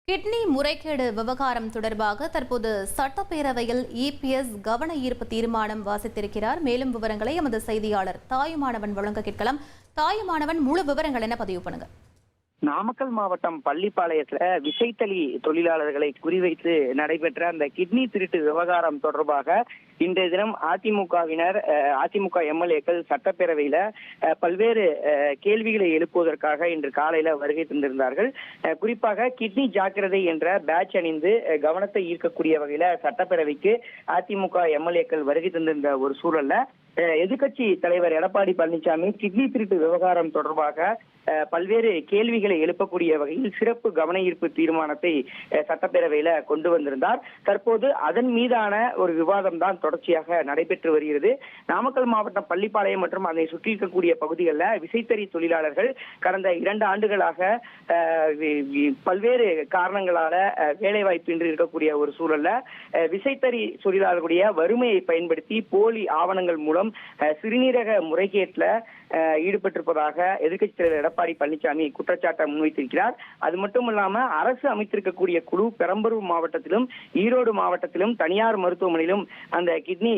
Kidney முறைகேடு விவகாரம் தொடர்பாக தற்போது சட்டப்பேரவையில் இபிஎஸ் கவன ஈர்ப்பு தீர்மானம் வாசித்திருக்கிறார். மேலும் விவரங்களை எமது செய்தியாளர் தாயுமானவன் வழங்க கேட்கலாம். தாயுமானவன், முழு விவரங்கள் என்ன பதிவு பண்ணுங்க. நாமக்கல் மாவட்டம் பள்ளிப்பாளையத்துல விசைத்தறி தொழிலாளர்களை குறிவைத்து நடைபெற்ற அந்த கிட்னி திருட்டு விவகாரம் தொடர்பாக இன்றைய தினம் அதிமுக எம்எல்ஏக்கள் சட்டப்பேரவையில பல்வேறு கேள்விகளை எழுப்புவதற்காக இன்று காலையில வருகை தந்திருந்தார்கள். குறிப்பாக கிட்னி ஜாக்கிரதை என்ற பேட்ச் அணிந்து கவனத்தை ஈர்க்கக்கூடிய வகையில சட்டப்பேரவைக்கு அதிமுக எம்எல்ஏக்கள் வருகை தந்திருந்த ஒரு சூழல்ல எதிர்கட்சி தலைவர் எடப்பாடி பழனிசாமி கிட்னி திருட்டு விவகாரம் தொடர்பாக பல்வேறு கேள்விகளை எழுப்பக்கூடிய வகையில் சிறப்பு கவன ஈர்ப்பு தீர்மானத்தை சட்டப்பேரவையில கொண்டு வந்திருந்தார். தற்போது அதன் மீதான ஒரு விவாதம் தான் தொடர்ச்சியாக நடைபெற்று வருகிறது. நாமக்கல் மாவட்டம் பள்ளிப்பாளையம் மற்றும் அதை சுற்றி இருக்கக்கூடிய பகுதிகளில் விசைத்தறி தொழிலாளர்கள் கடந்த 2 ஆண்டுகளாக பல்வேறு காரணங்களால வேலைவாய்ப்பின்றி இருக்கக்கூடிய ஒரு சூழல்ல விசைத்தறி தொழிலாளர்களுடைய வறுமையை பயன்படுத்தி போலி ஆவணங்கள் மூலம் சிறுநீரக முறைகேட்டில் ஈடுபட்டிருப்பதாக எதிர்கட்சி தலைவர் எடப்பாடி பழனிசாமி குற்றச்சாட்டை முன்வைத்திருக்கிறார். அது மட்டுமல்லாம அரசு அமைத்திருக்கக்கூடிய குழு பெரம்பலூர் மாவட்டத்திலும் ஈரோடு மாவட்டத்திலும் தனியார் மருத்துவமனையிலும் அந்த கிட்னி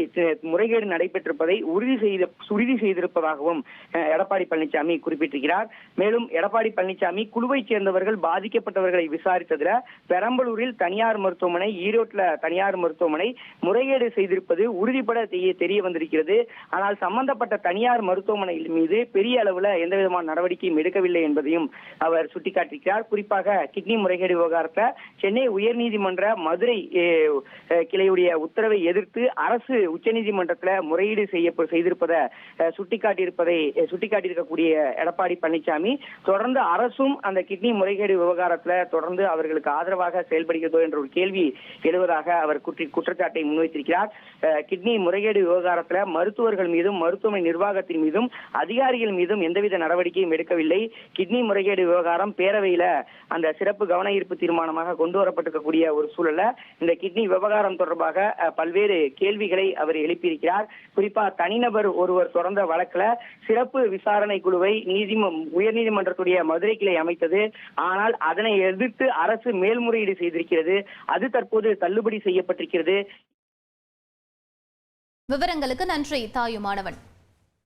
முறைகேடு நடைபெற்றிருப்பதை உறுதி செய்திருப்பதாகவும் எடப்பாடி பழனிசாமி குறிப்பிட்டிருக்கிறார். மேலும் எடப்பாடி பழனிசாமி குழுவை சேர்ந்தவர்கள் பாதிக்கப்பட்டவர்களை விசாரித்ததில் பெரம்பலூரில் தனியார் மருத்துவமனை, ஈரோட்டில் தனியார் மருத்துவமனை முறைகேடு செய்திருப்பது உறுதிப்பட தெரிய வந்திருக்கிறது. ஆனால் சம்பந்தப்பட்ட தனியார் மருத்துவமனையில் மீது பெரிய அளவுல எந்த விதமான நடவடிக்கையும் எடுக்கவில்லை என்பதையும் அவர் சுட்டிக்காட்டியிருக்கிறார். குறிப்பாக கிட்னி முறைகேடு விவகாரத்தை சென்னை உயர்நீதிமன்ற மதுரை கிளையுடைய உத்தரவை எதிர்த்து அரசு உச்சநீதிமன்றத்தில் முறையீடு செய்திருப்பதை சுட்டிக்காட்டியிருக்கக்கூடிய எடப்பாடி பழனிசாமி தொடர்ந்து அரசும் அந்த கிட்னி முறைகேடு விவகாரத்துல தொடர்ந்து அவர்களுக்கு ஆதரவாக செயல்படுகிறதோ என்ற ஒரு கேள்வி எழுவதாக அவர் குற்றச்சாட்டை முன்வைத்திருக்கிறார். கிட்னி முறைகேடு விவகாரத்துல மருத்துவர்கள் மீதும் மருத்துவமனை நிர்வாகத்தின் மீதும் அதிகாரிகள் மீதும் எந்தவித நடவடிக்கையும் எடுக்கவில்லை. கிட்னி முறைகேடு விவகாரம் பேரவையில அந்த சிறப்பு கவன ஈர்ப்பு தீர்மானமாக கொண்டு வரப்பட்டிருக்கக்கூடிய ஒரு சூழல்ல இந்த கிட்னி விவகாரம் தொடர்பாக பல்வேறு கேள்விகளை அவர் எழுப்பியிருக்கிறார். குறிப்பா தனிநபர் ஒருவர் தொடர்ந்த வழக்குல சிறப்பு விசாரணை குழுவை உயர்நீதிமன்றத்துடைய மதுரை கிளை அமைத்தது. ஆனால் அதனை எதிர்த்து அரசு மேல்முறையீடு செய்திருக்கிறது. அது தற்போது தள்ளுபடி செய்யப்பட்டிருக்கிறது. விவரங்களுக்கு நன்றி தாயுமானவன்.